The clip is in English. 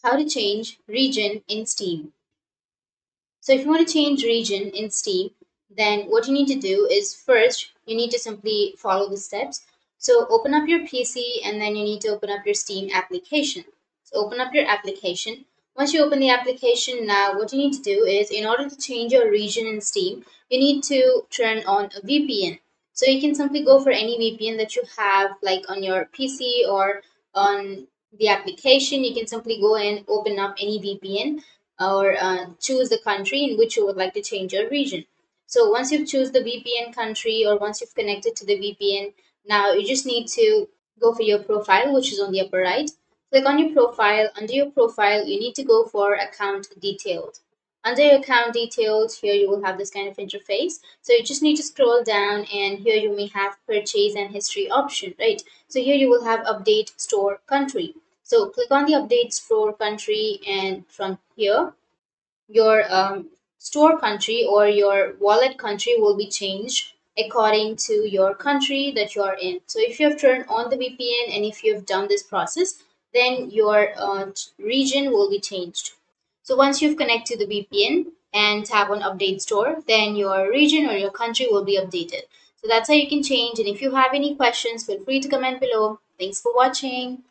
how to change region in Steam. So if you want to change region in Steam, then what you need to do is first you need to simply follow the steps. So open up your PC and then you need to open up your Steam application. So open up your application. Once you open the application, now what you need to do is in order to change your region in Steam, you need to turn on a VPN. So you can simply go for any VPN that you have, like on your PC or on the application. You can simply go and open up any VPN or choose the country in which you would like to change your region. So once you've choose the VPN country or once you've connected to the VPN, now you just need to go for your profile, which is on the upper right. Click on your profile. Under your profile, you need to go for account details. Under your account details, here you will have this kind of interface. So you just need to scroll down and here you may have purchase and history option, right? So here you will have update store country. So click on the update store country and from here your store country or your wallet country will be changed according to your country that you are in. So if you have turned on the VPN and if you have done this process, then your region will be changed. So once you've connected to the VPN and tap on update store, then your region or your country will be updated. So that's how you can change. And if you have any questions, feel free to comment below. Thanks for watching.